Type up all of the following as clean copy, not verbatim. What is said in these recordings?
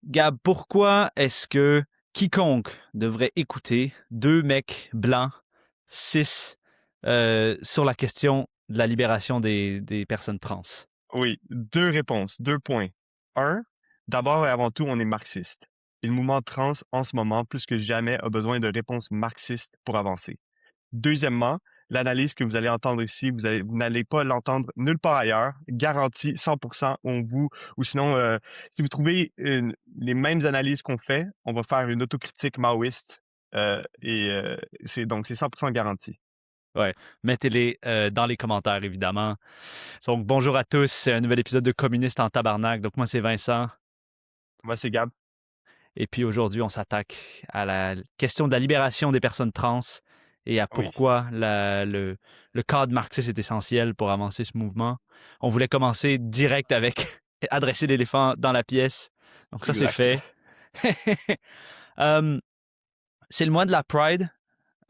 Gab, pourquoi est-ce que quiconque devrait écouter deux mecs blancs, cis, sur la question de la libération des personnes trans? Oui, deux réponses, deux points. Un, d'abord et avant tout, on est marxiste. Et le mouvement trans, en ce moment, plus que jamais, a besoin de réponses marxistes pour avancer. Deuxièmement, l'analyse que vous allez entendre ici, vous n'allez pas l'entendre nulle part ailleurs, garantie 100%, ou sinon, si vous trouvez les mêmes analyses qu'on fait, on va faire une autocritique maoïste, c'est 100% garanti. Ouais, mettez-les dans les commentaires, évidemment. Donc, bonjour à tous, c'est un nouvel épisode de Communiste en tabarnak. Donc, moi, c'est Vincent. Moi, c'est Gab. Et puis, aujourd'hui, on s'attaque à la question de la libération des personnes trans et à Oui, pourquoi le cadre marxiste est essentiel pour avancer ce mouvement. On voulait commencer direct avec adresser l'éléphant dans la pièce. Donc, ça, c'est exact. fait. Euh, c'est le mois de la Pride.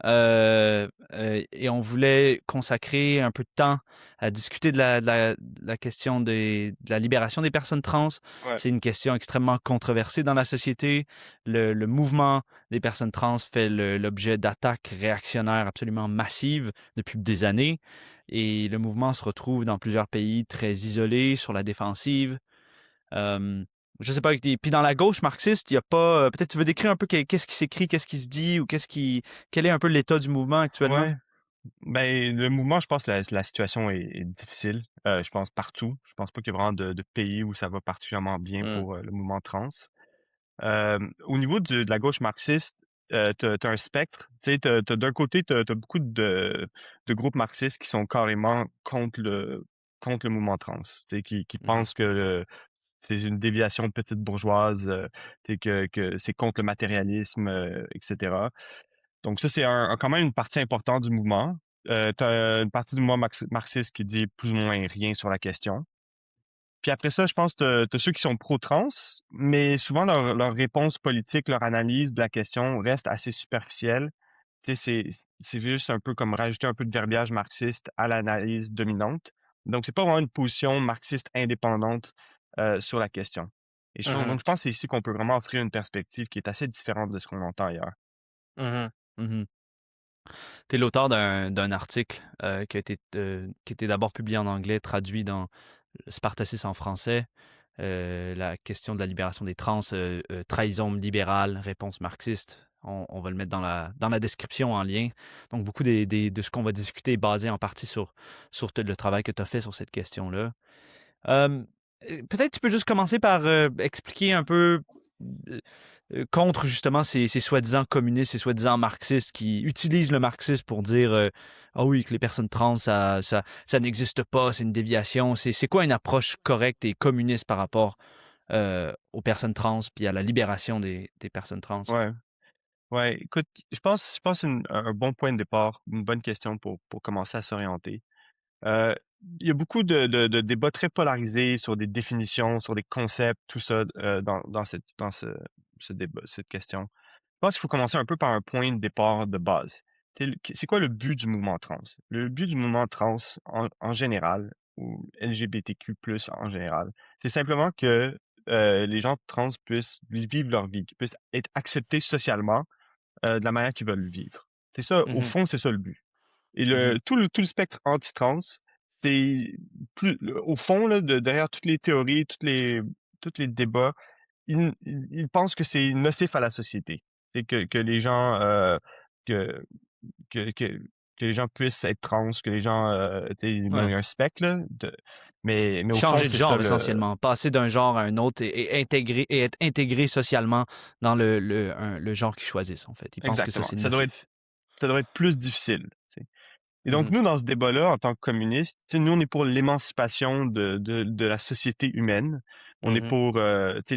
Et on voulait consacrer un peu de temps à discuter de la question de la libération des personnes trans. Ouais. C'est une question extrêmement controversée dans la société. Le mouvement des personnes trans fait l'objet d'attaques réactionnaires absolument massives depuis des années. Et le mouvement se retrouve dans plusieurs pays très isolés, sur la défensive. Euh, je sais pas. Puis dans la gauche marxiste, il y a pas. Peut-être tu veux décrire un peu qu'est-ce qui s'écrit, qu'est-ce qui se dit, ou quel est un peu l'état du mouvement actuellement? Ouais. Ben, le mouvement, je pense que la situation est difficile. Je pense partout. Je pense pas qu'il y a vraiment de pays où ça va particulièrement bien Mm. pour le mouvement trans. Au niveau de la gauche marxiste, t'as un spectre. Tu sais, d'un côté, t'as beaucoup de groupes marxistes qui sont carrément contre le mouvement trans. Tu sais, qui Mhm. pensent que c'est une déviation petite bourgeoise, tu sais, que c'est contre le matérialisme, etc. Donc ça, c'est quand même une partie importante du mouvement. Tu as une partie du mouvement marxiste qui dit plus ou moins rien sur la question. Puis après ça, je pense que tu as ceux qui sont pro-trans, mais souvent leur réponse politique, leur analyse de la question reste assez superficielle. Tu sais, c'est juste un peu comme rajouter un peu de verbiage marxiste à l'analyse dominante. Donc, c'est pas vraiment une position marxiste indépendante sur la question. Mhm. Donc, je pense que c'est ici qu'on peut vraiment offrir une perspective qui est assez différente de ce qu'on entend ailleurs. Mhm. Mhm. Tu es l'auteur d'un article qui a été d'abord publié en anglais, traduit dans Spartacus en français. La question de la libération des trans, trahison libérale, réponse marxiste. On va le mettre dans la description en lien. Donc, beaucoup de ce qu'on va discuter est basé en partie sur le travail que tu as fait sur cette question-là. Euh, Peut-être tu peux juste commencer par expliquer un peu euh, contre justement ces soi-disant communistes, ces soi-disant marxistes qui utilisent le marxisme pour dire ah oui, que les personnes trans, ça n'existe pas, c'est une déviation. C'est quoi une approche correcte et communiste par rapport aux personnes trans puis à la libération des personnes trans? Ouais. Ouais, écoute, je pense un bon point de départ, une bonne question pour commencer à s'orienter. Euh, il y a beaucoup de débats très polarisés sur des définitions, sur des concepts, tout ça dans ce débat, cette question. Je pense qu'il faut commencer un peu par un point de départ de base. C'est quoi le but du mouvement trans? Le but du mouvement trans en général, ou LGBTQ+, en général, c'est simplement que les gens trans puissent vivre leur vie, qu'ils puissent être acceptés socialement de la manière qu'ils veulent le vivre. C'est ça, au Mhm, fond, c'est ça le but. Et mhm, tout le spectre anti-trans, c'est au fond, là, derrière toutes les théories, tous les débats, ils pensent que c'est nocif à la société. C'est que les gens, que, que, que, que les gens puissent être trans, que les gens, tu sais, il y ouais. a un spectre, là, mais au fond, Changer de c'est ça genre le, essentiellement, passer d'un genre à un autre et être intégré socialement dans le genre qu'ils choisissent en fait. Ils pensent que ça exactement. c'est nocif. Ça devrait être plus difficile. Tu sais. Et donc, Mhm, nous, dans ce débat-là, en tant que communistes, tu sais, nous, on est pour l'émancipation de la société humaine. On est mhm, pour tu sais,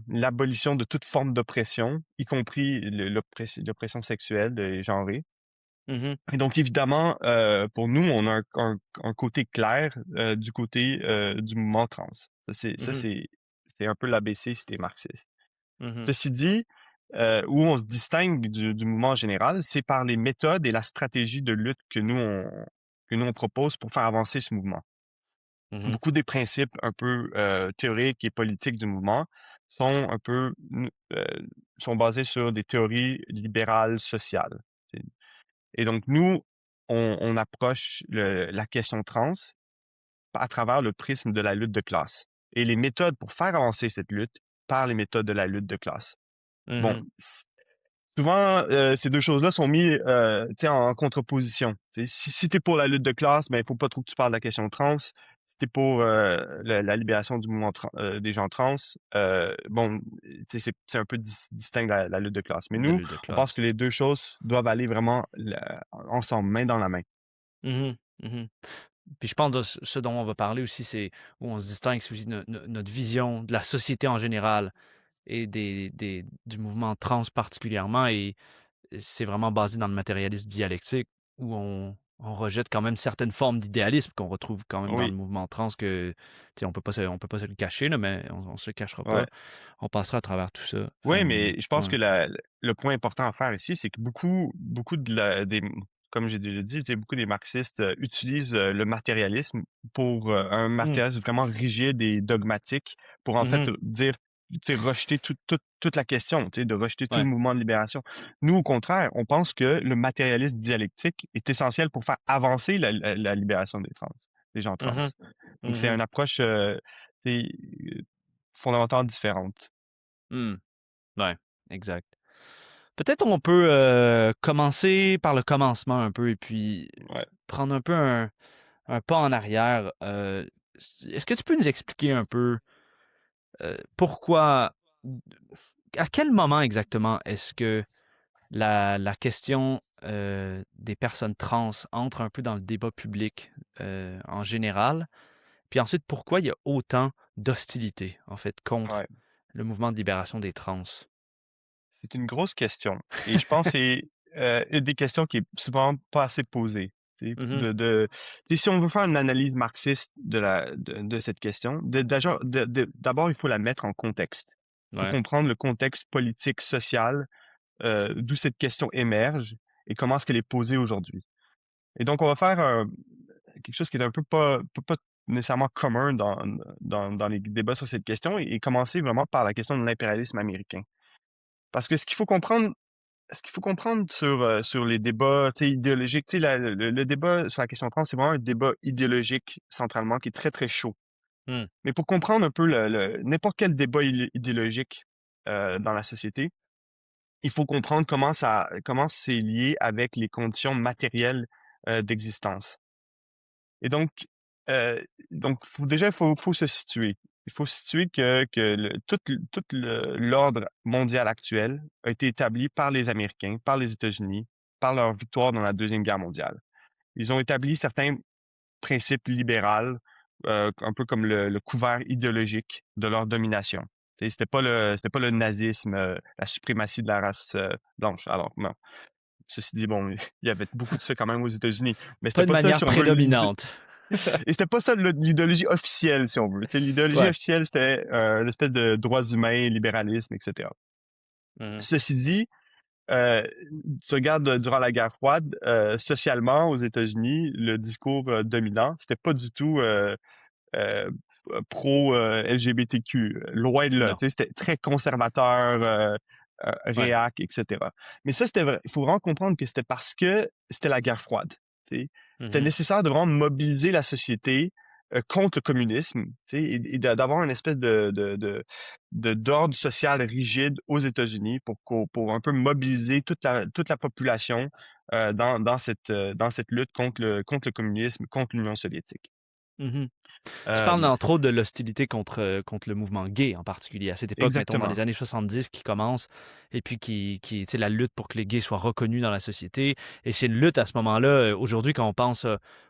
l'abolition de toute forme d'oppression, y compris l'oppression sexuelle et genrée. mhm, Et donc, évidemment, pour nous, on a un côté clair du côté du mouvement trans. Ça, mhm, c'est un peu l'ABC si t'es marxiste. mhm. Ceci dit, où on se distingue du mouvement en général, c'est par les méthodes et la stratégie de lutte que nous on propose pour faire avancer ce mouvement. Mmh. beaucoup des principes un peu, théoriques et politiques du mouvement sont un peu, sont basés sur des théories libérales sociales. C'est et donc nous, on approche la question trans à travers le prisme de la lutte de classe et les méthodes pour faire avancer cette lutte par les méthodes de la lutte de classe. Bon, Mmh. souvent, ces 2 choses-là sont mis, tu sais, en contraposition. Tu sais, si tu pour la lutte de classe, ben, il faut pas trop que tu parles de la question trans. Si tu pour, la libération du mouvement des gens trans, bon, tu sais, c'est un peu distinct de la lutte de classe. Mais De nous, lutte de on pense que classe. les 2 choses doivent aller vraiment ensemble, main dans la main. Mmh. Mmh. Puis je pense de ce dont on va parler aussi, c'est où on se distingue, c'est aussi notre vision de la société en général et du mouvement trans particulièrement et c'est vraiment basé dans le matérialisme dialectique où on rejette quand même certaines formes d'idéalisme qu'on retrouve quand même dans le Oui, mouvement trans que, tu sais, on peut pas se le cacher là, mais on se le cachera ouais. pas. On passera à travers tout ça. Oui, mais je pense Ouais. que le point important à faire ici, c'est que beaucoup comme j'ai déjà dit, tu sais, beaucoup des marxistes utilisent le matérialisme pour un Mmh. matérialisme vraiment rigide et dogmatique pour en fait Mmh. dire, tu sais, rejeter toute la question, tu sais, de rejeter tout le Ouais. mouvement de libération. Nous, au contraire, on pense que le matérialisme dialectique est essentiel pour faire avancer la libération des gens trans. Mmh. Donc, c'est Mmh. une approche tu sais, fondamentalement différente. Mmh. Ouais, exact. Peut-être on peut, commencer par le commencement un peu et puis Ouais. prendre un peu un pas en arrière. Est-ce que tu peux nous expliquer un peu, pourquoi à quel moment exactement est-ce que la question, des personnes trans entre un peu dans le débat public, en général? Puis ensuite, pourquoi il y a autant d'hostilité, en fait, contre Ouais. le mouvement de libération des trans? C'est une grosse question et je pense que c'est, une des questions qui est souvent pas assez posée. Tu sais, Mmh. tu sais, si on veut faire une analyse marxiste de cette question, d'abord, il faut la mettre en contexte. Il faut Ouais. comprendre le contexte politique, social, d'où cette question émerge et comment est-ce qu'elle est posée aujourd'hui. Et donc on va faire, quelque chose qui est un peu pas nécessairement commun dans les débats sur cette question et commencer vraiment par la question de l'impérialisme américain. Parce que ce qu'il faut comprendre sur les débats, tu sais, idéologiques, tu sais, le débat sur la question trans, c'est vraiment un débat idéologique centralement qui est très, très chaud. Mmh. Mais pour comprendre un peu n'importe quel débat idéologique dans la société, il faut comprendre comment c'est lié avec les conditions matérielles d'existence. Et donc il faut se situer. Il faut se situer que l'ordre mondial actuel a été établi par les Américains, par les États-Unis, par leur victoire dans la Deuxième Guerre mondiale. Ils ont établi certains principes libéraux, un peu comme le couvert idéologique de leur domination. Tu sais, c'était pas le nazisme, la suprématie de la race, blanche. Alors non, ceci dit, bon, il y avait beaucoup de ça quand même aux États-Unis, mais c'était Pas de pas ça manière si on veut prédominante. et c'était pas ça l'idéologie officielle, si on veut. Tu sais, l'idéologie Ouais. officielle, c'était l'espèce de droits humains, libéralisme, etc. Mmh. Ceci dit, tu regardes durant la guerre froide, socialement aux États-Unis, le discours dominant, c'était pas du tout euh, pro LGBTQ. Loin de là. Non. Tu sais, c'était très conservateur, Ouais. réac, etc. Mais ça, c'était vrai. Il faut vraiment comprendre que c'était parce que c'était la guerre froide. Tu sais. C'était Mmh. nécessaire de vraiment mobiliser la société contre le communisme, tu sais, et d'avoir une espèce d'ordre social rigide aux États-Unis pour un peu mobiliser toute la population dans cette lutte contre le communisme, contre l'Union soviétique. Mmh. Tu parles Euh, entre autres de l'hostilité contre le mouvement gay en particulier. À cette époque, mettons dans exactement. les années 70 qui commence et puis qui tu sais, la lutte pour que les gays soient reconnus dans la société et c'est une lutte à ce moment-là, aujourd'hui quand on pense,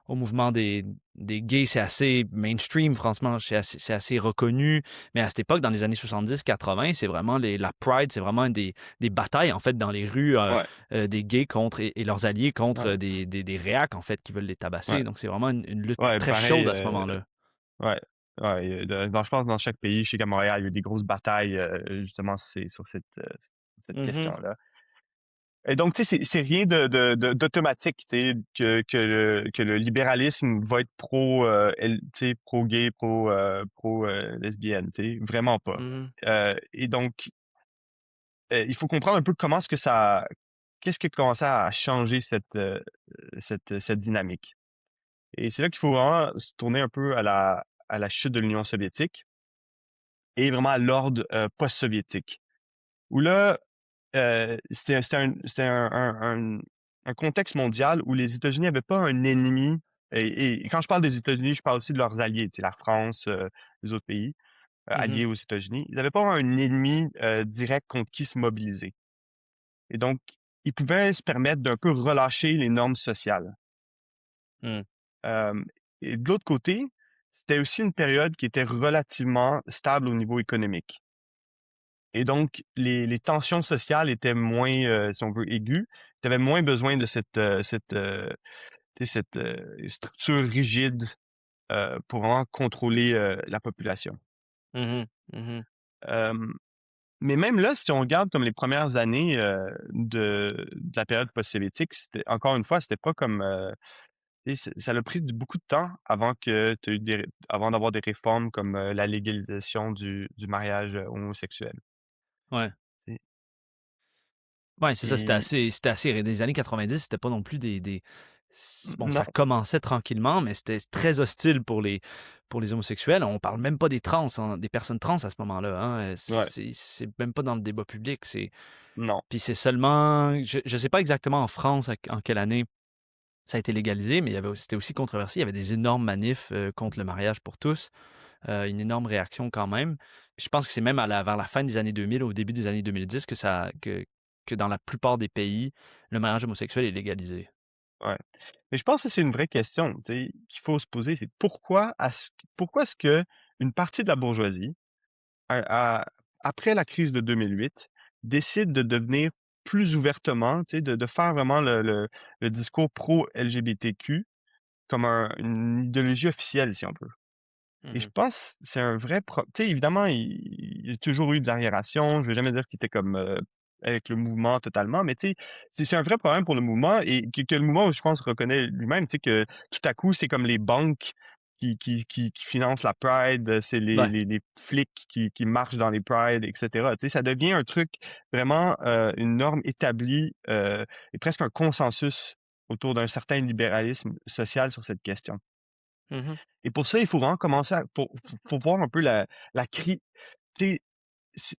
au mouvement des gays, c'est assez mainstream franchement, c'est assez reconnu, mais à cette époque, dans les années 70-80, c'est vraiment la pride, c'est vraiment des batailles en fait dans les rues, Ouais, des gays contre et leurs alliés contre, ouais, des réacs en fait qui veulent les tabasser, ouais, donc c'est vraiment une lutte ouais, très pareil, chaude à ce moment-là. ouais, ouais, je pense dans chaque pays, je sais qu'à Montréal, il y a eu des grosses batailles, justement sur cette Mmh mh. question-là. Et donc, tu sais, c'est rien d'automatique, tu sais, que le libéralisme va être tu sais, pro-gay, lesbienne, tu sais, vraiment pas. Mhm, Et donc, il faut comprendre un peu qu'est-ce qui a commencé à changer cette dynamique. Et c'est là qu'il faut vraiment se tourner un peu à la chute de l'Union soviétique et vraiment à l'ordre post-soviétique. Où là, c'était un contexte mondial où les États-Unis n'avaient pas un ennemi. Et quand je parle des États-Unis, je parle aussi de leurs alliés, tu sais, la France, les autres pays mhm, alliés aux États-Unis. Ils n'avaient pas un ennemi direct contre qui se mobiliser. Et donc, ils pouvaient se permettre d'un peu relâcher les normes sociales. mhm, Euh, et de l'autre côté, c'était aussi une période qui était relativement stable au niveau économique. Et donc, les tensions sociales étaient moins, si on veut, aiguës. Tu avais moins besoin de tu sais, cette structure rigide pour vraiment contrôler la population. mhm, mhm, Euh, mais même là, si on regarde comme les premières années de la période post-soviétique, encore une fois, c'était pas comme tu sais, ça a pris beaucoup de temps avant que avant d'avoir des réformes comme la légalisation du mariage homosexuel. ouais. Tu sais. Ouais, c'est ça, Et c'était assez des années 90, c'était pas non plus bon, ça non, commençait tranquillement, mais c'était très hostile pour les homosexuels. On parle même pas des trans, hein, des personnes trans à ce moment-là, hein. ouais, C'est même pas dans le débat public. non. Puis c'est seulement, je sais pas exactement en France en quelle année ça a été légalisé, mais c'était aussi controversé. Il y avait des énormes manifs contre le mariage pour tous, une énorme réaction quand même. Puis je pense que c'est même vers la fin des années 2000, au début des années 2010, que dans la plupart des pays, le mariage homosexuel est légalisé. Ouais. Mais je pense que c'est une vraie question, tu sais, qu'il faut se poser, c'est pourquoi est-ce que une partie de la bourgeoisie, après la crise de 2008, décide de devenir plus ouvertement, tu sais, de faire vraiment le discours pro-LGBTQ comme une idéologie officielle, si on peut. Et je Mhm. pense que c'est un vrai tu sais, évidemment, il y a toujours eu de l'arriération. Je vais jamais dire qu'il était comme, avec le mouvement totalement, mais tu sais, c'est un vrai problème pour le mouvement et que le mouvement, je pense, reconnaît lui-même, tu sais, que tout à coup, c'est comme les banques qui financent la Pride, c'est Ouais. les flics qui marchent dans les Prides et cetera. Tu sais, ça devient un truc vraiment, une norme établie, et presque un consensus autour d'un certain libéralisme social sur cette question. Mhm. Et pour ça, il faut vraiment commencer à faut voir un peu la cri tu sais,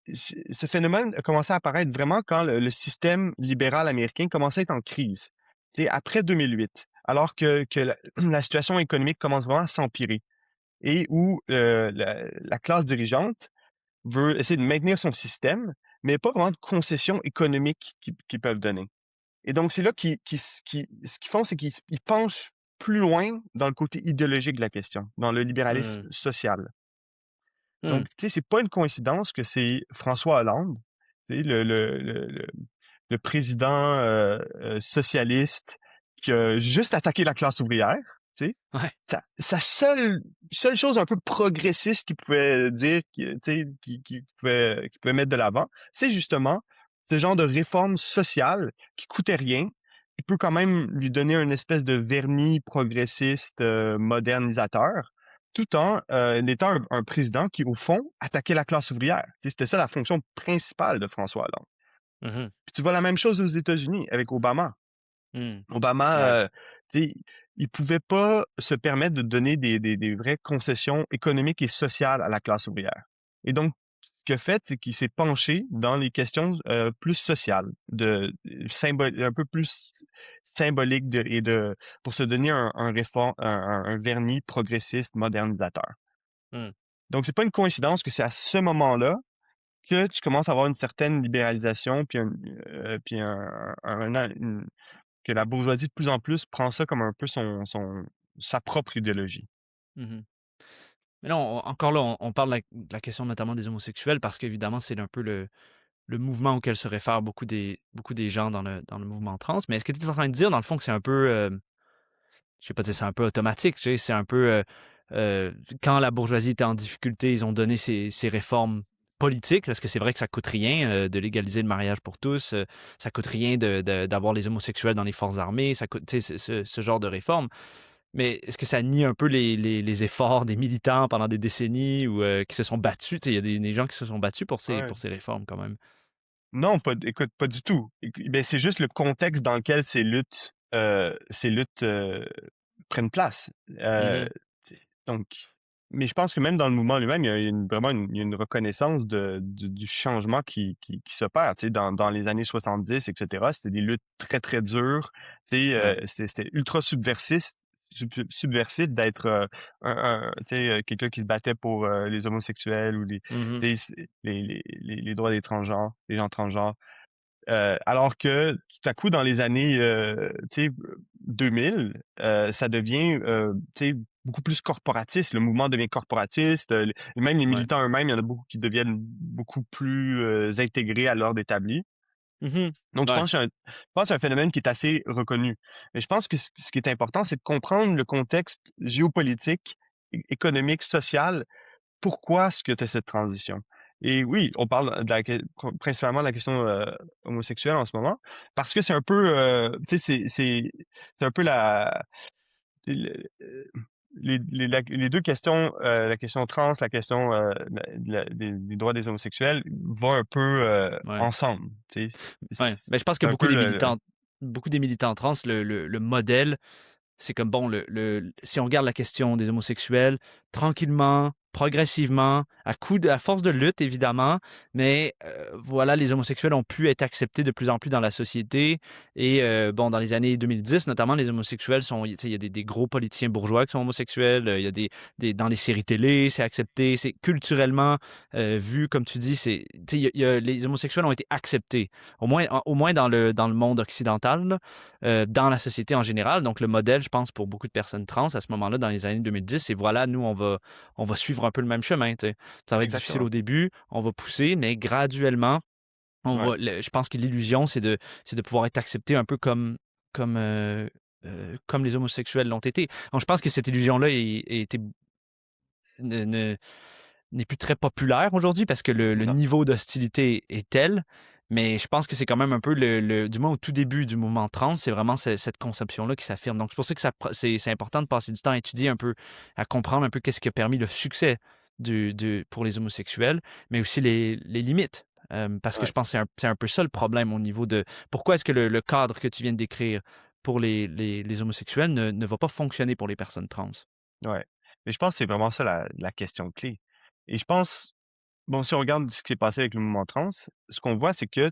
ce phénomène a commencé à apparaître vraiment quand le système libéral américain commençait à être en crise. Tu sais, après 2008, alors que la situation économique commence vraiment à s'empirer et où, la classe dirigeante veut essayer de maintenir son système, mais pas vraiment de concessions économiques qu'ils peuvent donner. Et donc, c'est là ce qu'ils font, c'est qu'ils penchent plus loin dans le côté idéologique de la question, dans le libéralisme Mhm. social. Donc, Mhm. tu sais, c'est pas une coïncidence que c'est François Hollande, tu sais, le président socialiste qui a juste attaqué la classe ouvrière, tu sais. Ouais. Sa seule chose un peu progressiste qu'il pouvait dire, tu sais, qu'il pouvait mettre de l'avant, c'est justement ce genre de réforme sociale qui coûtait rien, qui peut quand même lui donner une espèce de vernis progressiste, modernisateur, tout en étant un président qui, au fond, attaquait la classe ouvrière. Tu sais, c'était ça la fonction principale de François Hollande. Mhm. Puis tu vois la même chose aux États-Unis avec Obama. Mhm. Ouais. Obama, tu sais, il pouvait pas se permettre de donner des vraies concessions économiques et sociales à la classe ouvrière. Et donc, ce qu'il a fait, c'est qu'il s'est penché dans les questions plus sociales, un peu plus symboliques pour se donner un vernis progressiste, modernisateur. Mhm. Donc, c'est pas une coïncidence que c'est à ce moment-là que tu commences à avoir une certaine libéralisation, puis que la bourgeoisie de plus en plus prend ça comme un peu sa propre idéologie. Mhm. Mais là, encore là, on parle de la question notamment des homosexuels parce qu'évidemment, c'est un peu le mouvement auquel se réfèrent beaucoup des gens dans le mouvement trans. Mais est-ce que tu es en train de dire, dans le fond, que c'est un peu, je sais pas, c'est un peu automatique, tu sais, c'est un peu, quand la bourgeoisie était en difficulté, ils ont donné ces réformes politique, parce que c'est vrai que ça coûte rien de légaliser le mariage pour tous, ça coûte rien d'avoir les homosexuels dans les forces armées, ça coûte, tu sais, ce genre de réforme. Mais est-ce que ça nie un peu les efforts des militants pendant des décennies ou qui se sont battus? Tu sais, il y a des gens qui se sont battus Ouais. pour ces réformes quand même. Non, écoute, pas du tout. Ben, c'est juste le contexte dans lequel ces luttes prennent place. Mhm. Donc, mais je pense que même dans le mouvement lui-même, il y a vraiment il y a une reconnaissance du changement qui s'opère. Tu sais, dans les années 70, etc., c'était des luttes très, très dures. Tu sais, Ouais. c'était ultra subversif d'être tu sais, quelqu'un qui se battait pour les homosexuels ou Mhm. tu sais, les droits des transgenres, des gens transgenres. Alors que tout à coup, dans les années tu sais, 2000, ça devient tu sais, beaucoup plus corporatiste. Le mouvement devient corporatiste. Même les Ouais. militants eux-mêmes, il y en a beaucoup qui deviennent beaucoup plus intégrés à l'ordre établi. Mhm. Donc, Ouais. je pense que c'est un phénomène qui est assez reconnu. Mais je pense que ce qui est important, c'est de comprendre le contexte géopolitique, économique, social. Pourquoi est-ce que tu as cette transition? Et oui, on parle principalement de la question homosexuelle en ce moment, parce que c'est un peu, tu sais, c'est un peu tu sais, les deux questions, la question trans, la question des droits des homosexuels, vont un peu Ouais. ensemble. Tu sais. Ouais. Ben, je pense que C'est un peu beaucoup des militants trans, le modèle, c'est comme bon, si on regarde la question des homosexuels, tranquillement, progressivement, à force de lutte, évidemment, mais voilà, les homosexuels ont pu être acceptés de plus en plus dans la société. Et bon, dans les années 2010, notamment, les homosexuels sont, tu sais, il y a des gros politiciens bourgeois qui sont homosexuels, il y a dans les séries télé, c'est accepté, c'est culturellement vu, comme tu dis, tu sais, les homosexuels ont été acceptés, au moins dans le monde occidental, là, dans la société en général. Donc, le modèle, je pense, pour beaucoup de personnes trans à ce moment-là, dans les années 2010, c'est voilà, nous, on va suivre un peu le même chemin. Tu sais. Ça va être difficile exactement. au début, on va pousser, mais graduellement, Ouais, je pense que l'illusion, c'est de pouvoir être accepté un peu comme, comme les homosexuels l'ont été. Donc, je pense que cette illusion-là ne, ne- n'est plus très populaire aujourd'hui parce que le non, niveau d'hostilité est tel. Mais je pense que c'est quand même un peu du moins au tout début du mouvement trans, c'est vraiment cette conception-là qui s'affirme. Donc c'est pour ça que c'est important de passer du temps à étudier un peu, à comprendre un peu qu'est-ce qui a permis le succès pour les homosexuels, mais aussi les limites. Parce que ouais, je pense que c'est un peu ça le problème au niveau de pourquoi est-ce que le cadre que tu viens de décrire pour les homosexuels ne va pas fonctionner pour les personnes trans. ouais. Mais je pense que c'est vraiment ça la question clé. Et je pense, bon, si on regarde ce qui s'est passé avec le mouvement trans, ce qu'on voit, c'est que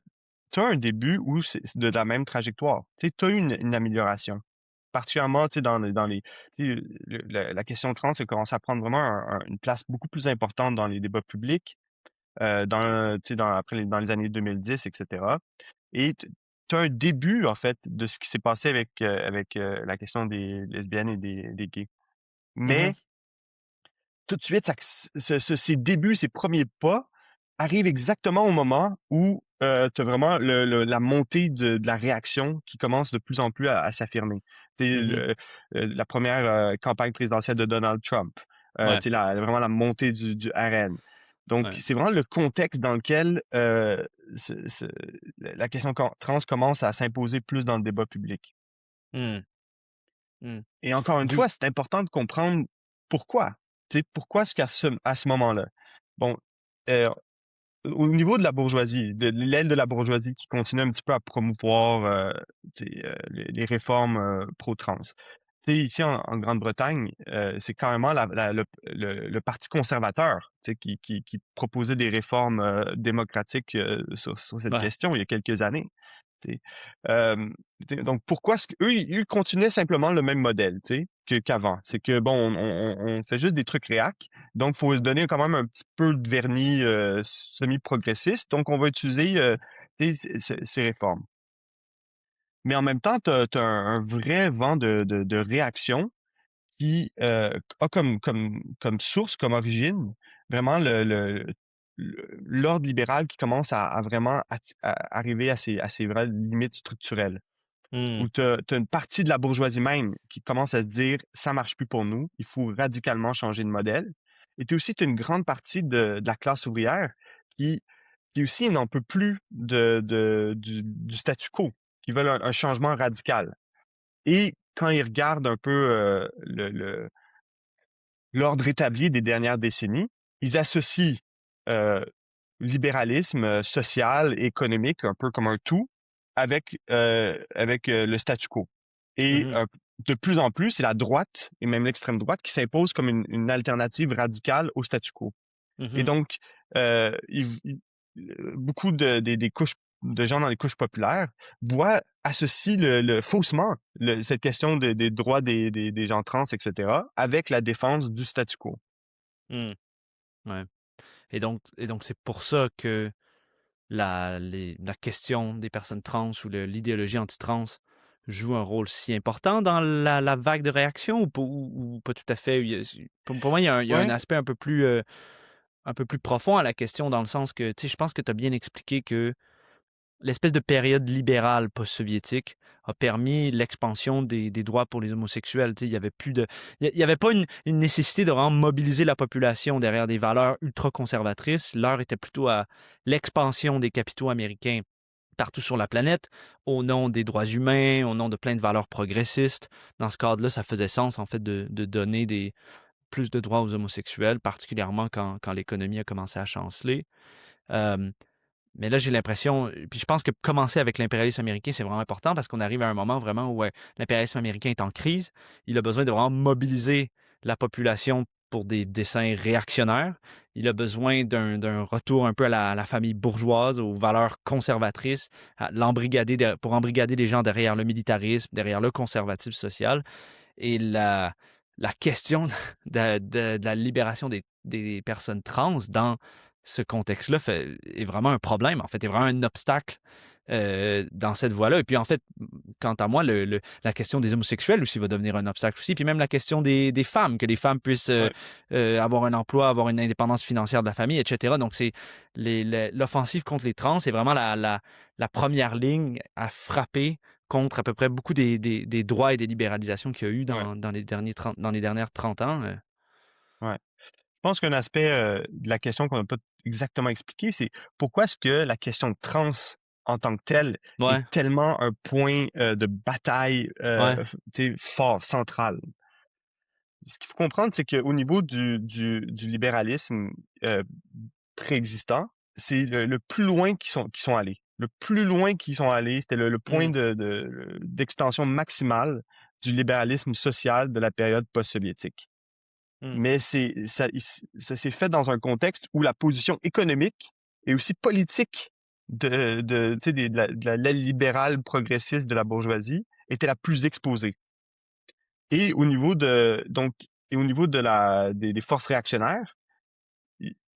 tu as un début où c'est de la même trajectoire. Tu sais, tu as eu une amélioration. Particulièrement, tu sais, tu sais, la question trans a commencé à prendre vraiment une place beaucoup plus importante dans les débats publics, tu sais, dans les années 2010, etc. Et tu as un début, en fait, de ce qui s'est passé avec la question des lesbiennes et des gays. Mhm, Mais tout de suite, ces débuts, ces premiers pas arrivent exactement au moment où tu as vraiment la montée de la réaction qui commence de plus en plus à s'affirmer. C'est mhm. la première campagne présidentielle de Donald Trump. Ouais, Tu sais, vraiment la montée du RN. Donc, ouais. c'est vraiment le contexte dans lequel ce- ce- la question trans commence à s'imposer plus dans le débat public. Hmm, hmm. Et encore une Du, fois, c'est important de comprendre pourquoi. Tu sais, pourquoi est-ce qu'à ce moment-là? Bon, euh, au niveau de la bourgeoisie, de l'aile de la bourgeoisie qui continue un petit peu à promouvoir tu sais, les réformes pro-trans. Tu sais, ici en Grande-Bretagne, c'est carrément le Parti conservateur tu sais, qui proposait des réformes démocratiques sur cette ouais. question il y a quelques années. Tu sais. Donc pourquoi est-ce qu'eux, ils continuaient simplement le même modèle, tu sais, qu'avant? C'est que bon, on fait juste des trucs réac, donc faut se donner quand même un petit peu de vernis semi-progressiste, donc on va utiliser tu sais, ces réformes. Mais en même temps, tu as un vrai vent de réaction qui a comme source, comme origine, vraiment l'ordre libéral qui commence à vraiment arriver à ses vraies limites structurelles Hmm, où tu as une partie de la bourgeoisie même qui commence à se dire: «Ça marche plus pour nous, il faut radicalement changer de modèle» et tu aussi t'as une grande partie de la classe ouvrière qui, qui aussi n'en peut plus du statu quo, qui veulent un changement radical. Et quand ils regardent un peu l'ordre établi des dernières décennies, ils associent euh, libéralisme social et économique, un peu comme un tout, avec le statu quo. Et Mhm. de plus en plus, c'est la droite, et même l'extrême droite, qui s'impose comme une alternative radicale au statu quo. Et Mhm. donc, beaucoup des couches de gens dans les couches populaires associent faussement cette question des droits des gens trans, etc., avec la défense du statu quo. Mhm. Ouais. Et donc c'est pour ça que la question des personnes trans ou l'idéologie anti-trans joue un rôle si important dans la vague de réaction ou pas tout à fait. Pour moi, il y a un Ouais, aspect un peu plus profond à la question dans le sens que, tu sais, je pense que tu as bien expliqué que l'espèce de période libérale post-soviétique a permis l'expansion des droits pour les homosexuels. Tu sais, il y avait plus de, il y avait pas une nécessité de vraiment mobiliser la population derrière des valeurs ultra-conservatrices. L'heure était plutôt à l'expansion des capitaux américains partout sur la planète, au nom des droits humains, au nom de plein de valeurs progressistes. Dans ce cadre-là, ça faisait sens, en fait, de donner plus de droits aux homosexuels, particulièrement quand l'économie a commencé à chanceler. Euh, mais là, j'ai l'impression, puis je pense que commencer avec l'impérialisme américain, c'est vraiment important parce qu'on arrive à un moment vraiment où l'impérialisme américain est en crise. Il a besoin de vraiment mobiliser la population pour des desseins réactionnaires. Il a besoin d'un retour un peu à la famille bourgeoise, aux valeurs conservatrices, pour embrigader les gens derrière le militarisme, derrière le conservatisme social. Et la question de la libération des personnes trans dans ce contexte-là est vraiment un problème, en fait, est vraiment un obstacle dans cette voie-là. Et puis, en fait, quant à moi, la question des homosexuels aussi va devenir un obstacle aussi. Puis même la question des femmes, que les femmes puissent ouais, avoir un emploi, avoir une indépendance financière de la famille, etc. Donc, c'est l'offensive contre les trans, c'est vraiment la première ligne à frapper contre à peu près beaucoup des droits et des libéralisations qu'il y a eu ouais, dans les dernières 30 ans. ouais. Je pense qu'un aspect de la question qu'on n'a pas exactement expliqué, c'est pourquoi est-ce que la question de trans en tant que telle est Ouais, tellement un point de bataille ouais, tu sais, fort, central. Ce qu'il faut comprendre, c'est qu'au niveau du libéralisme euh, préexistant, c'est le plus loin qu'ils sont allés. Le plus loin qu'ils sont allés, c'était le point mm, d'extension maximale du libéralisme social de la période post-soviétique. mm, Mais ça s'est fait dans un contexte où la position économique et aussi politique tu sais, de l'aile libérale progressiste de la bourgeoisie était la plus exposée. Et au niveau des forces réactionnaires,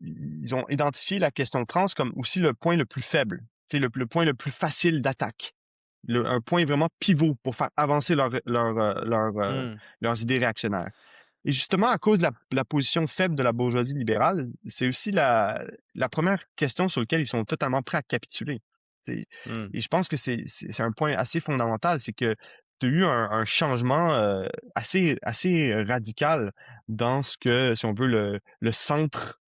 ils ont identifié la question trans comme aussi le point le plus faible, c'est le point le plus facile d'attaque, un point vraiment pivot pour faire avancer mm, leurs idées réactionnaires. Et justement, à cause de la position faible de la bourgeoisie libérale, c'est aussi la première question sur laquelle ils sont totalement prêts à capituler. mm, Et je pense que c'est un point assez fondamental, c'est que tu as eu un changement assez radical dans ce que, si on veut, le centre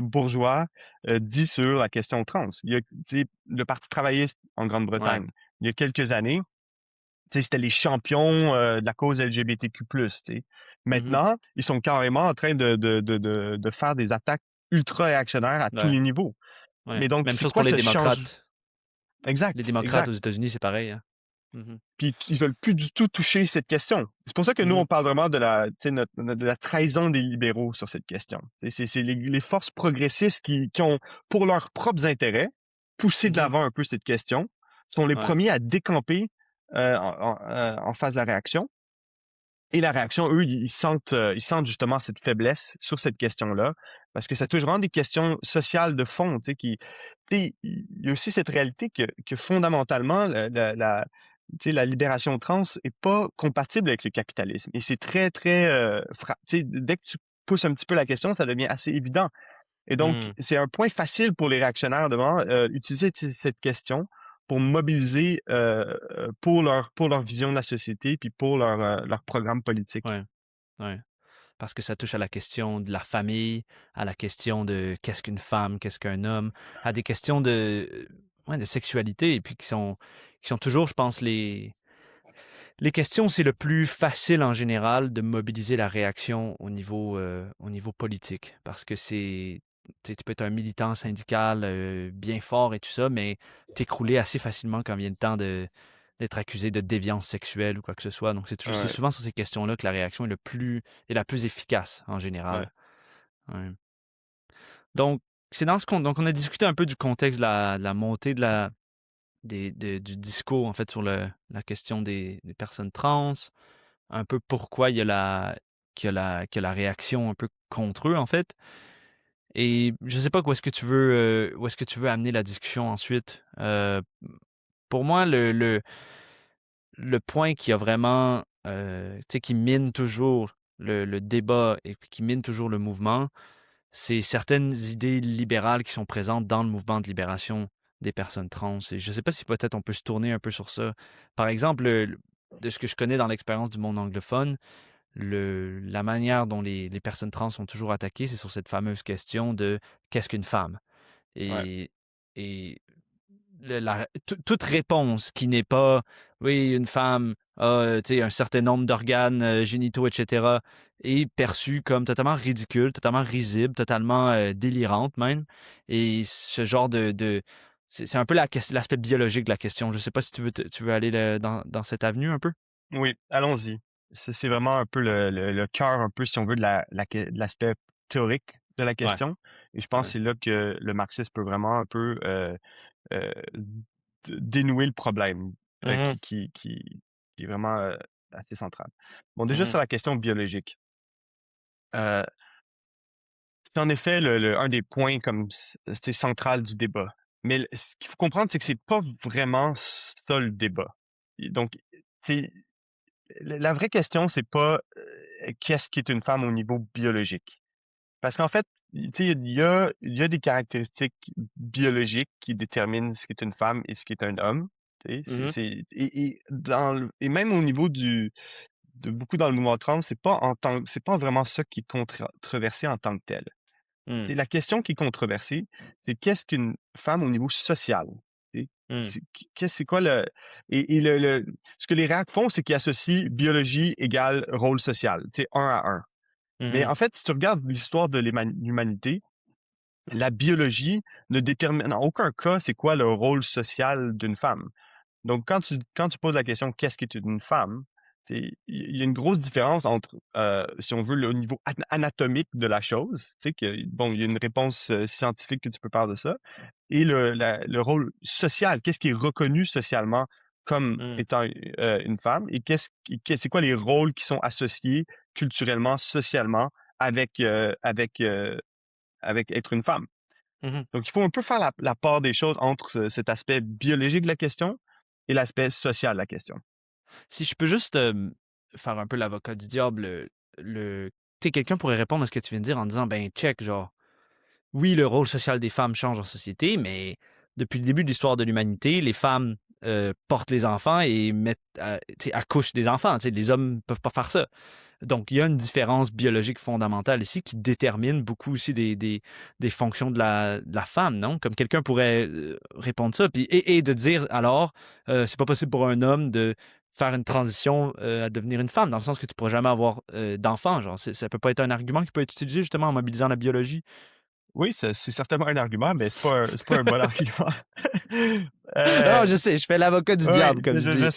bourgeois dit sur la question trans. Il y a, tu sais, le Parti travailliste en ouais, Grande-Bretagne, il y a quelques années, tu sais, c'était les champions de la cause LGBTQ+. Tu sais. mhm, Maintenant, ils sont carrément en train de faire des attaques ultra-réactionnaires à tous ouais, les niveaux. ouais. Mais donc, Même c'est chose quoi pour les ce change? démocrates. Les Exact, démocrates aux exact. États-Unis, c'est pareil, hein. Mhm, Puis ils veulent plus du tout toucher cette question. C'est pour ça que nous, mhm, on parle vraiment tu sais, de la trahison des libéraux sur cette question. C'est les forces progressistes qui ont, pour leurs propres intérêts, poussé de mhm, l'avant un peu cette question, sont les ouais, premiers à décamper en face de la réaction. Et la réaction, eux, ils sentent justement cette faiblesse sur cette question-là, parce que ça touche vraiment des questions sociales de fond, tu sais, tu sais, il y a aussi cette réalité que fondamentalement, tu sais, la libération trans est pas compatible avec le capitalisme. Et c'est très, très, tu sais, dès que tu pousses un petit peu la question, ça devient assez évident. Et donc, mm, c'est un point facile pour les réactionnaires de vraiment utiliser cette question pour mobiliser pour leur vision de la société puis pour leur programme politique. ouais, ouais. parce que ça touche à la question de la famille, à la question de qu'est-ce qu'une femme, qu'est-ce qu'un homme, à des questions ouais, de sexualité, et puis qui sont toujours, je pense, les questions, c'est le plus facile en général de mobiliser la réaction au niveau politique, parce que tu peux être un militant syndical bien fort et tout ça, mais t'écrouler assez facilement quand vient le temps d'être accusé de déviance sexuelle ou quoi que ce soit. Donc c'est Ouais, souvent sur ces questions-là que la réaction est la plus efficace en ouais, général. Ouais. Donc donc on a discuté un peu du contexte de la montée du discours en fait sur la question des personnes trans, un peu pourquoi qu'il y a la réaction un peu contre eux, en fait. Et je sais pas où est-ce que tu veux amener la discussion ensuite. Pour moi, le point qui a vraiment, tu sais, qui mine toujours le débat et qui mine toujours le mouvement, c'est certaines idées libérales qui sont présentes dans le mouvement de libération des personnes trans. Et je sais pas si peut-être on peut se tourner un peu sur ça. Par exemple, de ce que je connais dans l'expérience du monde anglophone, la manière dont les personnes trans sont toujours attaquées, c'est sur cette fameuse question de qu'est-ce qu'une femme? ouais. Et, et toute réponse qui n'est pas oui, une femme a tu sais, un certain nombre d'organes génitaux, etc., est perçue comme totalement ridicule, totalement risible, totalement délirante même. Et ce genre c'est un peu l'aspect biologique de la question. Je sais pas si tu veux aller dans cette avenue un peu. Oui, allons-y. C'est vraiment un peu le cœur, un peu, si on veut, de l'aspect théorique de la Ouais, question. Et je pense ouais. que c'est là que le marxisme peut vraiment un peu euh, dénouer le problème euh, Mhm, qui, qui, qui, qui est vraiment assez central. Bon, déjà mhm, sur la question biologique, euh, c'est en effet un des points comme c'est central du débat. Mais ce qu'il faut comprendre, c'est que c'est pas vraiment ça le débat. Et donc, c'est la vraie question, c'est pas qu'est-ce qui est une femme au niveau biologique. Parce qu'en fait, tu sais, il y a des caractéristiques biologiques qui déterminent ce qu'est une femme et ce qu'est un homme. Tu sais, mhm, et même au niveau de beaucoup dans le mouvement trans, c'est pas vraiment ça qui est controversé en tant que tel. mhm, C'est la question qui est controversée, c'est qu'est-ce qu'une femme au niveau social? Tu sais, mhm, c'est quoi ce que les réacs font, c'est qu'ils associent biologie égale rôle social, tu sais, un à un. Mais mhm, en fait, si tu regardes l'histoire de l'humanité, la biologie ne détermine en aucun cas c'est quoi le rôle social d'une femme. Donc, quand tu poses la question qu'est-ce qui est une femme, il y a une grosse différence entre, si on veut, le niveau anatomique de la chose, tu sais, bon, il y a une réponse scientifique que tu peux faire de ça, et le rôle social, qu'est-ce qui est reconnu socialement comme mhm, étant une femme, et c'est quoi les rôles qui sont associés culturellement, socialement avec être une femme. mhm. Donc, il faut un peu faire la part des choses entre cet aspect biologique de la question et l'aspect social de la question. Si je peux juste faire un peu l'avocat du diable, tu sais, quelqu'un pourrait répondre à ce que tu viens de dire en disant, ben, check, genre, oui, le rôle social des femmes change en société, mais depuis le début de l'histoire de l'humanité, les femmes portent les enfants et tu sais, accouchent des enfants. Tu sais, les hommes ne peuvent pas faire ça. Donc, il y a une différence biologique fondamentale ici qui détermine beaucoup aussi des fonctions de la femme, non? Comme quelqu'un pourrait répondre ça, puis, et de dire alors, c'est pas possible pour un homme de faire une transition à devenir une femme, dans le sens que tu pourras jamais avoir d'enfant. Genre, ça peut pas être un argument qui peut être utilisé justement en mobilisant la biologie. Oui, c'est certainement un argument, mais c'est pas un bon argument. Non, Euh, je sais, je fais l'avocat du oui, diable, comme je dis. je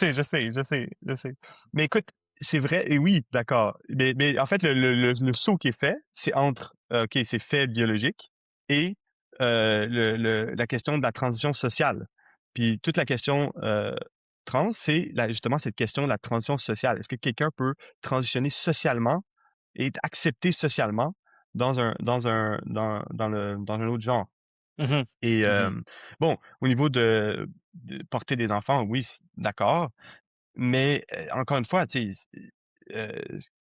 sais. Mais écoute, c'est vrai, et oui, d'accord. Mais en fait, le saut qui est fait, c'est entre, OK, c'est fait biologique et la question de la transition sociale. Puis toute la question trans, c'est justement cette question de la transition sociale. Est-ce que quelqu'un peut transitionner socialement et être accepté socialement dans un autre genre? Mhm, Et mhm, bon, au niveau de porter des enfants, oui, d'accord, mais encore une fois, tu sais,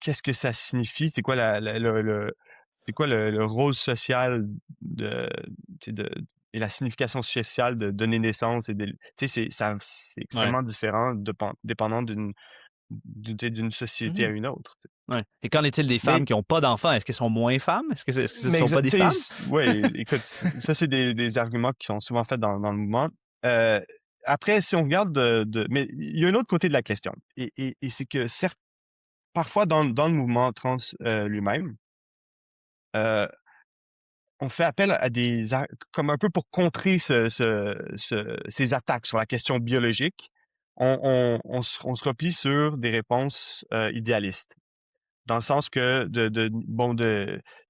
qu'est-ce que ça signifie? C'est quoi c'est quoi le rôle social de, tu sais, et la signification sociale de donner naissance et tu sais, c'est ouais. extrêmement différent dépendant d'une société à Mmh. une autre. Ouais. Et qu'en est-il des femmes Mais qui ont pas d'enfants? Est-ce qu'elles sont moins femmes? Est-ce que ce Mais sont pas des tu femmes? sais, ouais, écoute, ça c'est des arguments qui sont souvent faits dans le mouvement. Euh, Après, si on regarde mais il y a un autre côté de la question, et c'est que certes, parfois dans le mouvement trans lui-même, euh, on fait appel à comme un peu pour contrer ces attaques sur la question biologique, on se replie sur des réponses idéalistes. Dans le sens que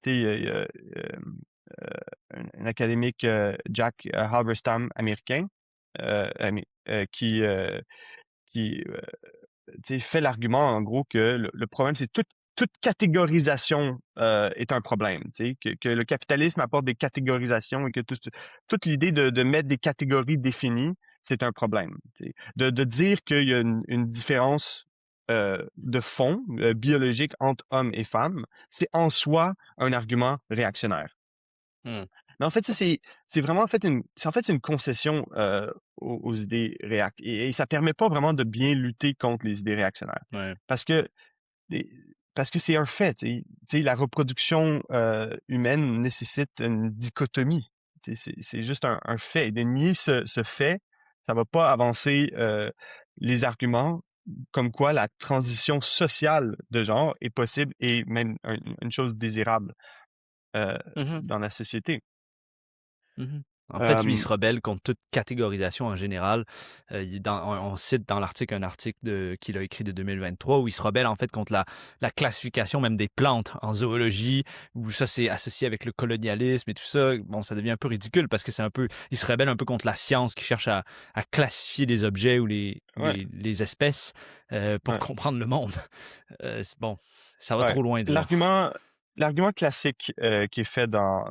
tu sais, un académique, Jack Halberstam, américain, qui tu sais, fait l'argument en gros que le problème, c'est toute catégorisation est un problème. Tu sais, que le capitalisme apporte des catégorisations et que toute l'idée de mettre des catégories définies, c'est un problème. Tu sais. De dire qu'il y a une différence de fond biologique entre hommes et femmes, c'est en soi un argument réactionnaire. Mmh. Mais en fait, ça, c'est vraiment en fait, c'est une concession aux idées et ça permet pas vraiment de bien lutter contre les idées réactionnaires. Ouais. Parce que, les- parce que c'est un fait, tu sais. Tu sais, la reproduction humaine nécessite une dichotomie. Tu sais, c'est juste un fait. Et de nier ce fait, ça va pas avancer les arguments comme quoi la transition sociale de genre est possible et même une chose désirable Mmh. dans la société. Mmh. En fait, lui, il Euh, se rebelle contre toute catégorisation en général. Il dans on cite dans l'article un article qu'il a écrit de 2023 où il se rebelle en fait contre la classification même des plantes en zoologie, où ça c'est associé avec le colonialisme et tout ça. Bon, ça devient un peu ridicule parce que c'est un peu il se rebelle un peu contre la science qui cherche à classifier les objets ou ouais. les espèces, pour Ouais, comprendre le monde. C'est bon, ça va ouais. trop loin disons. L'argument classique qui est fait dans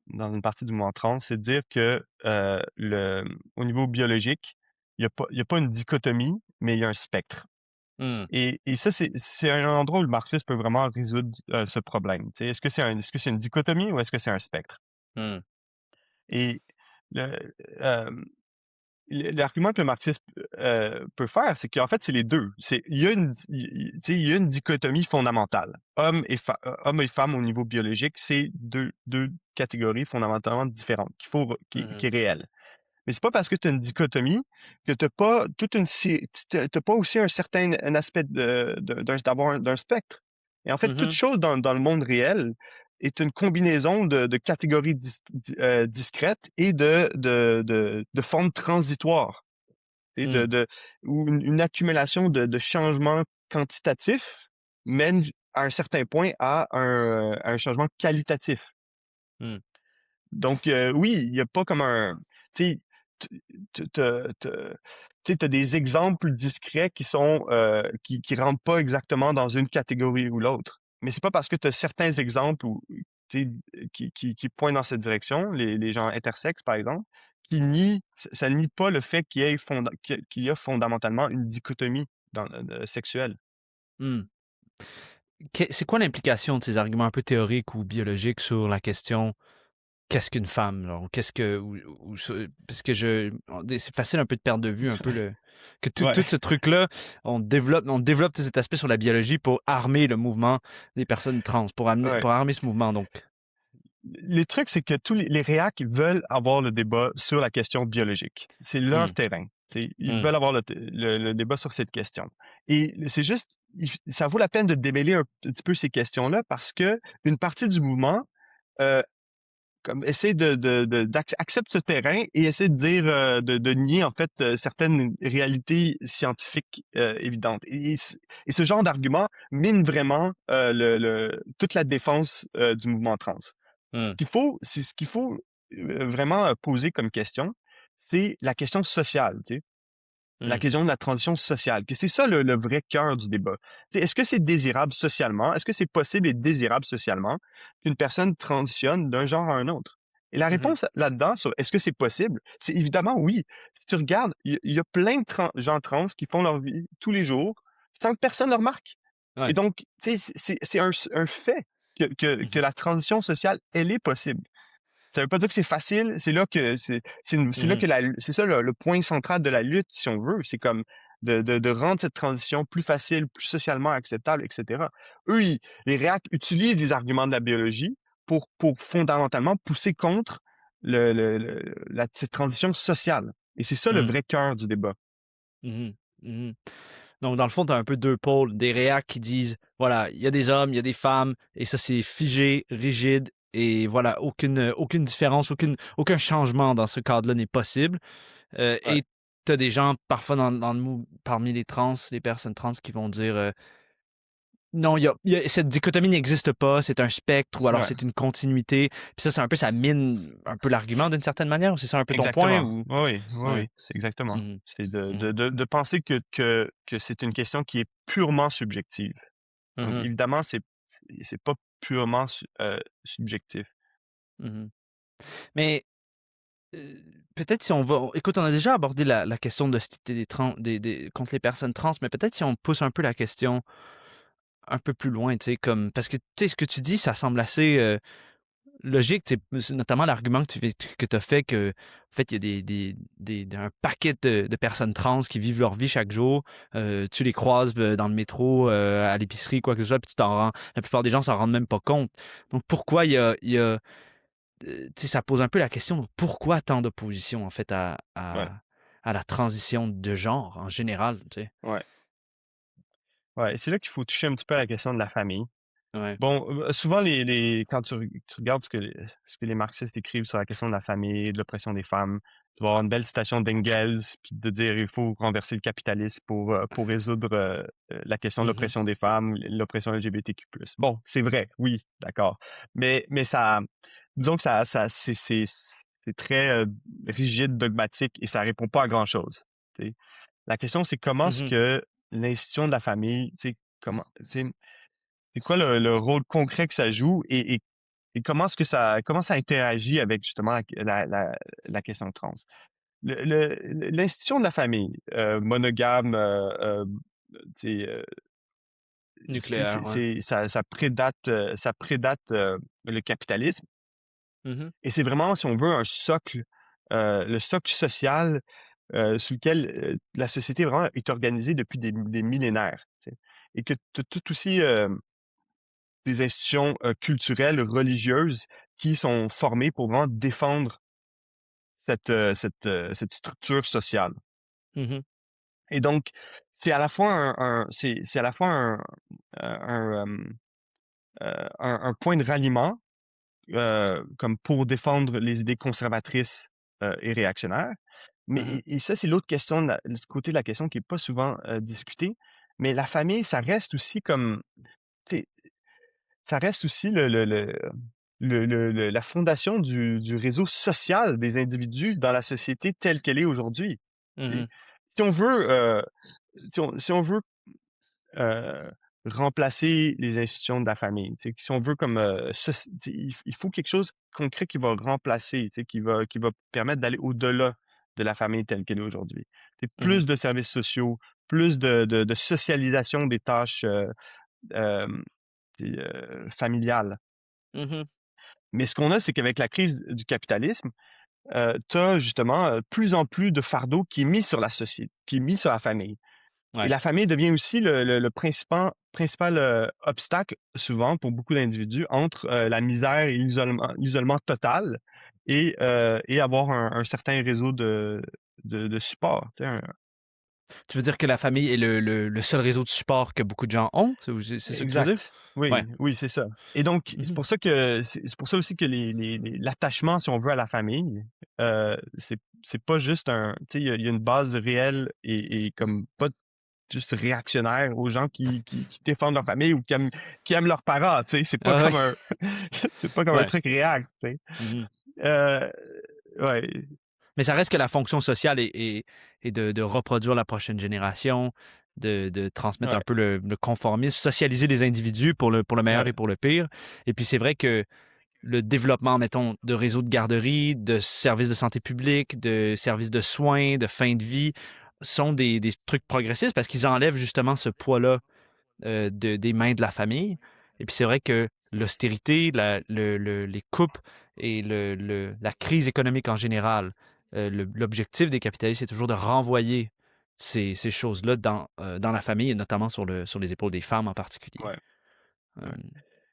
une partie du mouvement trans, c'est de dire que au niveau biologique, il y a pas une dichotomie, mais il y a un spectre. Mmh. Et ça, c'est un endroit où le marxisme peut vraiment résoudre ce problème. Tu sais, est-ce que c'est une dichotomie ou est-ce que c'est un spectre? Mmh. Et le, euh, l'argument que le marxisme peut faire, c'est qu'en fait, c'est les deux. Tu sais, il y a une dichotomie fondamentale. Hommes et femmes au niveau biologique, c'est deux catégories fondamentalement différentes, qui Mmh. est réelle. Mais c'est pas parce que tu as une dichotomie que t'as pas t'as pas aussi un aspect d'un spectre. Et en fait, toute Mmh. chose dans le monde réel est une combinaison de catégories discrètes et de formes transitoires. Et Mmh. où une accumulation de changements quantitatifs mène à un certain point à un changement qualitatif. Mmh. Donc, oui, il n'y a pas comme un. Tu sais, tu as des exemples discrets qui rentrent pas exactement dans une catégorie ou l'autre. Mais c'est pas parce que tu as certains exemples tu sais, qui pointent dans cette direction, les gens intersexes, par exemple, ça nie pas le fait qu'il y a fondamentalement une dichotomie sexuelle. Mmh. C'est quoi l'implication de ces arguments un peu théoriques ou biologiques sur la question qu'est-ce qu'une femme? Genre, qu'est-ce que. Parce que c'est facile un peu de perdre de vue un peu que tout Ouais, ce truc-là, on développe tout cet aspect sur la biologie pour armer le mouvement des personnes trans, ouais. pour armer ce mouvement, donc. Le truc, c'est que tous les réacs veulent avoir le débat sur la question biologique. C'est leur Hum, terrain. T'sais. Ils hum, veulent avoir le débat sur cette question. Et c'est juste, ça vaut la peine de démêler un petit peu ces questions-là parce que une partie du mouvement euh, comme essaie accepte ce terrain et essaie de dire de nier en fait certaines réalités scientifiques évidentes. Et ce genre d'argument mine vraiment toute la défense du mouvement trans. hum, C'est ce qu'il faut vraiment poser comme question, c'est la question sociale, tu sais, la hum, question de la transition sociale, que c'est ça le vrai cœur du débat. Tu sais, est-ce que c'est désirable socialement? Est-ce que c'est possible et désirable socialement qu'une personne transitionne d'un genre à un autre? Et la mhm. réponse là-dedans sur est-ce que c'est possible, c'est évidemment oui. Si tu regardes, il y a plein de gens trans qui font leur vie tous les jours sans que personne ne le remarque. Et Ouais. donc, tu sais, c'est un fait que Mhm, la transition sociale, elle est possible. Ça veut pas dire que c'est facile, c'est là que c'est là mhm, que c'est ça le point central de la lutte, si on veut. C'est comme de rendre cette transition plus facile, plus socialement acceptable, etc. Eux, les réacs utilisent les arguments de la biologie pour fondamentalement pousser contre cette transition sociale. Et c'est ça le Mhm. vrai cœur du débat. Mhm. Mhm. Donc, dans le fond, tu as un peu deux pôles, des réacs qui disent, voilà, il y a des hommes, il y a des femmes, et ça, c'est figé, rigide, et voilà, aucune différence, aucun changement dans ce cadre-là n'est possible. Ouais, Et tu as des gens, parfois, parmi les trans, les personnes trans, qui vont dire, non, cette dichotomie n'existe pas, c'est un spectre, ou alors ouais, c'est une continuité. Puis ça, c'est un peu, ça mine un peu l'argument d'une certaine manière, ou c'est ça un peu ton point, exactement. ou... Oui, oui, oui, Ouais. oui, c'est exactement. Mhm. C'est Mhm. de penser que c'est une question qui est purement subjective. Donc, Mhm. évidemment, c'est pas purement subjectif. Mhm. Mais peut-être si on va. Écoute, on a déjà abordé la question de l'hostilité contre les personnes trans, mais peut-être si on pousse un peu la question un peu plus loin, tu sais, comme. Parce que, tu sais, ce que tu dis, ça semble assez logique, tu sais, c'est notamment l'argument que tu as fait que, en fait, il y a un paquet de personnes trans qui vivent leur vie chaque jour. Tu les croises dans le métro, à l'épicerie, quoi que ce soit, puis tu t'en rends. La plupart des gens s'en rendent même pas compte. Donc, pourquoi tu sais, ça pose un peu la question, pourquoi tant d'opposition, en fait, Ouais, à la transition de genre en général, tu sais? ouais, ouais. C'est là qu'il faut toucher un petit peu à la question de la famille. Ouais. Bon, souvent, quand tu regardes ce que les marxistes écrivent sur la question de la famille, de l'oppression des femmes, tu vas avoir une belle citation d'Engels, puis de dire il faut renverser le capitalisme pour résoudre la question de Mhm, l'oppression des femmes, l'oppression LGBTQ+. Bon, c'est vrai, oui, d'accord. Mais ça, disons que c'est très rigide, dogmatique, et ça répond pas à grand-chose. Tu sais. La question, c'est comment est-ce mhm, que l'institution de la famille, tu sais, tu sais, c'est quoi le rôle concret que ça joue et comment ça interagit avec justement la question trans? L'institution de la famille monogame, tu sais, nucléaire, ouais. ça prédate le capitalisme Mhm, et c'est vraiment, si on veut, un socle, le socle social sous lequel la société vraiment est organisée depuis des millénaires. Tu sais. Et que tout aussi des institutions culturelles, religieuses qui sont formées pour vraiment défendre cette structure sociale. mhm, Et donc, c'est à la fois c'est à la fois un, un point de ralliement comme pour défendre les idées conservatrices et réactionnaires. Mais mhm, et ça, c'est l'autre question, le côté de la question qui est pas souvent discuté. Mais la famille, ça reste aussi comme, tu sais, ça reste aussi la fondation du réseau social des individus dans la société telle qu'elle est aujourd'hui. Tu sais. mhm, Si on veut, si on veut euh, remplacer les institutions de la famille, tu sais, si on veut comme, tu sais, il faut quelque chose de concret qui va remplacer, tu sais, qui va permettre d'aller au-delà de la famille telle qu'elle est aujourd'hui. C'est mhm, plus de services sociaux, plus de socialisation des tâches euh, familiales. mhm. Mais ce qu'on a, c'est qu'avec la crise du capitalisme, tu as justement plus en plus de fardeau qui est mis sur la société, qui est mis sur la famille. Et Ouais. la famille devient aussi le principal obstacle, souvent, pour beaucoup d'individus, entre la misère et l'isolement total et avoir un certain réseau de support. Tu sais, Tu veux dire que la famille est le seul réseau de support que beaucoup de gens ont? C'est ça que tu veux dire? exact. Ouais. Oui, oui, c'est ça. Et donc, Mhm, c'est pour ça aussi que l'attachement, si on veut, à la famille, c'est pas juste un, tu sais, il y a une base réelle et comme pas juste réactionnaire aux gens qui défendent leur famille ou qui aiment leurs parents, tu sais. C'est pas ah ouais. comme un, c'est pas comme un Ouais. truc réac, tu sais. Mhm. Euh, ouais, Mais ça reste que la fonction sociale est de reproduire la prochaine génération, de transmettre un ouais, peu le conformisme, socialiser les individus pour le meilleur ouais, et pour le pire. Et puis c'est vrai que le développement, mettons, de réseaux de garderies, de services de santé publique, de services de soins, de fin de vie, sont des trucs progressistes parce qu'ils enlèvent justement ce poids-là des mains de la famille. Et puis c'est vrai que l'austérité, les coupes et la crise économique en général, l'objectif des capitalistes, c'est toujours de renvoyer ces choses-là dans la famille et notamment sur les épaules des femmes en particulier. Ouais, ouais. Hem,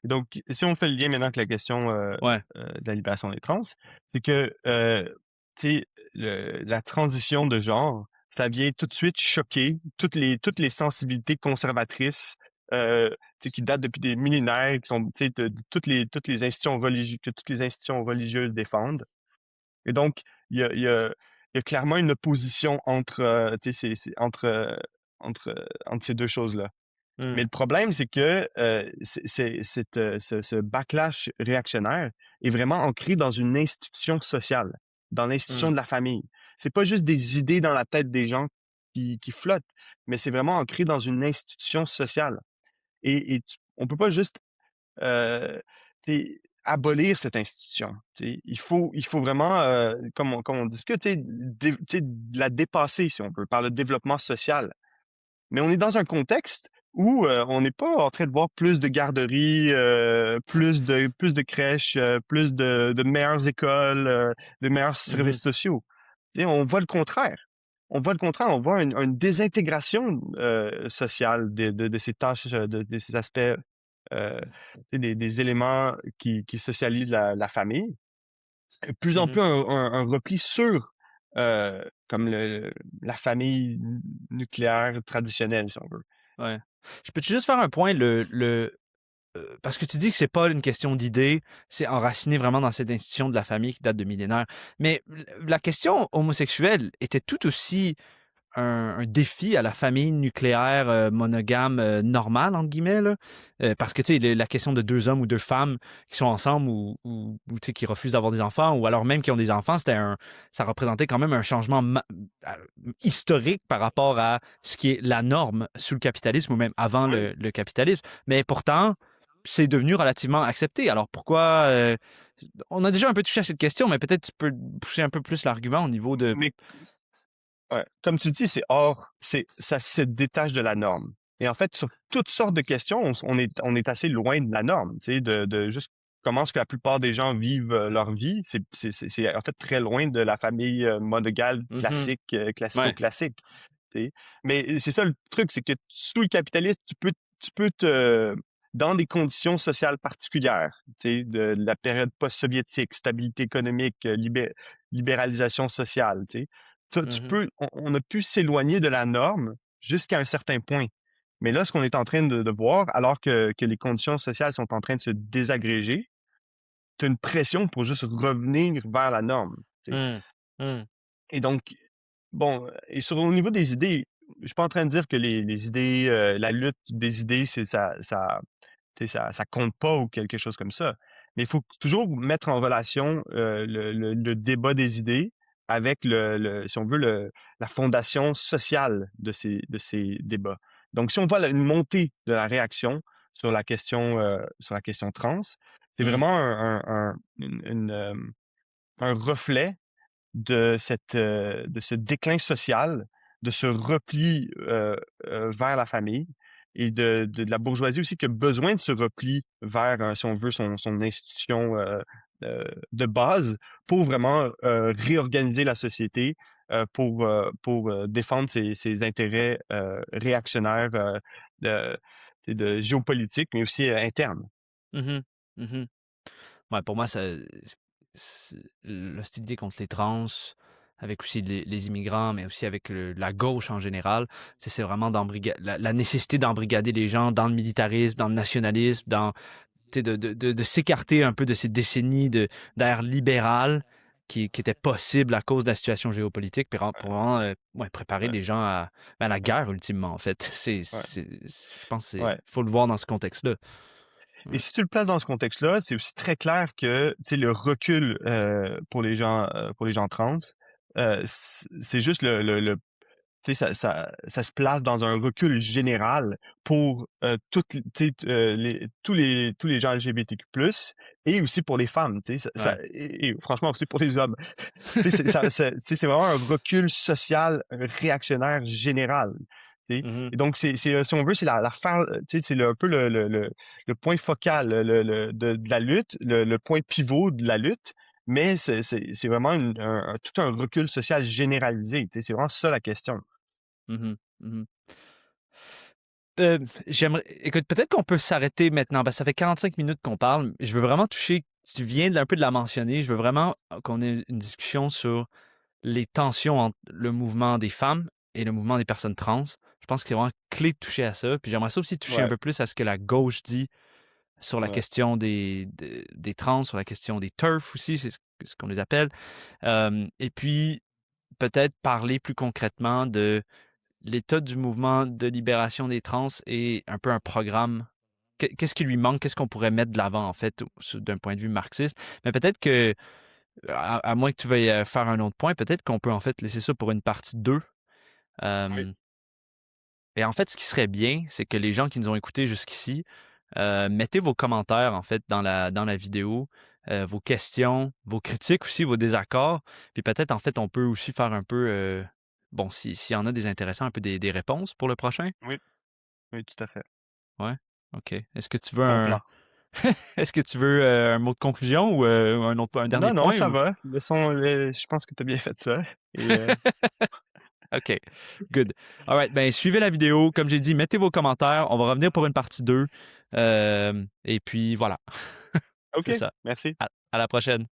Donc, si on fait le lien maintenant avec la question ouais. de la libération des trans, c'est que tu sais, la transition de genre, ça vient tout de suite choquer toutes les sensibilités conservatrices tu sais, qui datent depuis des millénaires, qui sont tu sais, de toutes les institutions religieuses que toutes les institutions religieuses défendent. Et donc, il y a clairement une opposition entre tu sais, entre ces deux choses-là. Mais Mmh. le problème, c'est que ce backlash réactionnaire est vraiment ancré dans une institution sociale, dans l'institution Mmh. de la famille. C'est pas juste des idées dans la tête des gens qui flottent, mais c'est vraiment ancré dans une institution sociale. On peut pas juste abolir cette institution. Il faut vraiment, comme on discute, la dépasser, si on peut, par le développement social. Mais on est dans un contexte où on n'est pas en train de voir plus de garderies, plus de crèches, plus de meilleures écoles, de meilleurs Mmh. services sociaux. On voit le contraire. On voit le contraire. On voit une désintégration sociale de ces tâches, de ces aspects, des éléments qui socialisent la famille. De plus en Mmh. plus un repli sur comme la famille nucléaire traditionnelle, si on veut. Ouais. Je peux-tu juste faire un point? Parce que tu dis que c'est pas une question d'idée, c'est enraciné vraiment dans cette institution de la famille qui date de millénaires. Mais la question homosexuelle était tout aussi un défi à la famille nucléaire monogame normale, entre guillemets, là. Parce que, tu sais, la question de deux hommes ou deux femmes qui sont ensemble ou, tu sais, qui refusent d'avoir des enfants ou alors même qui ont des enfants, ça représentait quand même un changement historique par rapport à ce qui est la norme sous le capitalisme ou même avant Oui. le capitalisme. Mais pourtant, c'est devenu relativement accepté. Alors pourquoi on a déjà un peu touché à cette question, mais peut-être tu peux pousser un peu plus l'argument au niveau de. Mais ouais, comme tu dis, ça se détache de la norme. Et en fait, sur toutes sortes de questions, on est assez loin de la norme, tu sais, de juste comment est-ce que la plupart des gens vivent leur vie. C'est en fait très loin de la famille monogame Mhm. classique, Ouais. classico-classique. Tu sais. Mais c'est ça le truc, c'est que sous le capitalisme, tu peux dans des conditions sociales particulières, tu sais, de la période post-soviétique, stabilité économique, libéralisation sociale, tu sais, Mhm. on a pu s'éloigner de la norme jusqu'à un certain point. Mais là, ce qu'on est en train de voir, alors que les conditions sociales sont en train de se désagréger, tu as une pression pour juste revenir vers la norme. Tu sais. Mm. Mm. Et donc, bon, et au niveau des idées, je suis pas en train de dire que les idées, la lutte des idées, tu sais, ça compte pas ou quelque chose comme ça. Mais il faut toujours mettre en relation le débat des idées avec si on veut, la fondation sociale de ces débats. Donc, si on voit une montée de la réaction sur la question trans, c'est Mm. vraiment un reflet de ce déclin social, de ce repli vers la famille et de la bourgeoisie aussi qui a besoin de ce repli vers, si on veut, son institution de base pour vraiment réorganiser la société pour défendre ses intérêts réactionnaires de, de géopolitique, mais aussi internes. Mhm. Mhm. Ouais, pour moi, l'hostilité contre les trans, avec aussi les immigrants, mais aussi avec la gauche en général, tu sais, c'est vraiment la nécessité d'embrigader les gens dans le militarisme, dans le nationalisme, tu sais, de s'écarter un peu de ces décennies d'ère libérale qui étaient possibles à cause de la situation géopolitique, puis pour vraiment ouais, préparer Ouais, les gens à la ouais, guerre, ultimement, en fait. ouais, Je pense qu'il ouais. faut le voir dans ce contexte-là. Et Ouais. si tu le places dans ce contexte-là, c'est aussi très clair que, tu sais, le recul pour les gens trans, c'est juste tu sais, ça se place dans un recul général pour tu sais, tous les gens LGBTQ+, et aussi pour les femmes, tu sais, Ouais. et franchement aussi pour les hommes. Tu sais, tu sais, c'est vraiment un recul social réactionnaire général. Tu sais. Mhm. Et donc, si on veut, c'est tu sais, c'est un peu le point focal de la lutte, le point pivot de la lutte, mais c'est vraiment tout un recul social généralisé. Tu sais, c'est vraiment ça la question. Mmh. Mmh. Heu, écoute, peut-être qu'on peut s'arrêter maintenant, parce que ça fait 45 minutes qu'on parle. Je veux vraiment toucher tu viens un peu de la mentionner, je veux vraiment qu'on ait une discussion sur les tensions entre le mouvement des femmes et le mouvement des personnes trans. Je pense que c'est vraiment clé de toucher à ça. Puis j'aimerais ça aussi toucher un Ouais, peu plus à ce que la gauche dit sur la ouais, question des trans, sur la question des TERF aussi, c'est ce qu'on les appelle. Et puis, peut-être parler plus concrètement de l'état du mouvement de libération des trans et un peu un programme. Qu'est-ce qui lui manque? Qu'est-ce qu'on pourrait mettre de l'avant, en fait, d'un point de vue marxiste? Mais peut-être que, à moins que tu veuilles faire un autre point, peut-être qu'on peut en fait laisser ça pour une partie 2. oui, Euh, et en fait, ce qui serait bien, c'est que les gens qui nous ont écoutés jusqu'ici, mettez vos commentaires en fait dans la vidéo, vos questions, vos critiques aussi, vos désaccords. Puis peut-être en fait, on peut aussi faire un peu, bon, s'il y en a des intéressants, un peu des réponses pour le prochain. oui, oui, tout à fait. Ouais. OK. Est-ce que tu veux Bon plan. est-ce que tu veux un mot de conclusion ou un dernier Non, non, point ça ou? va. Je pense que tu as bien fait ça. Et OK, good. All right, ben, suivez la vidéo. Comme j'ai dit, mettez vos commentaires. On va revenir pour une partie 2. Et puis voilà, OK, c'est ça. merci. À la prochaine.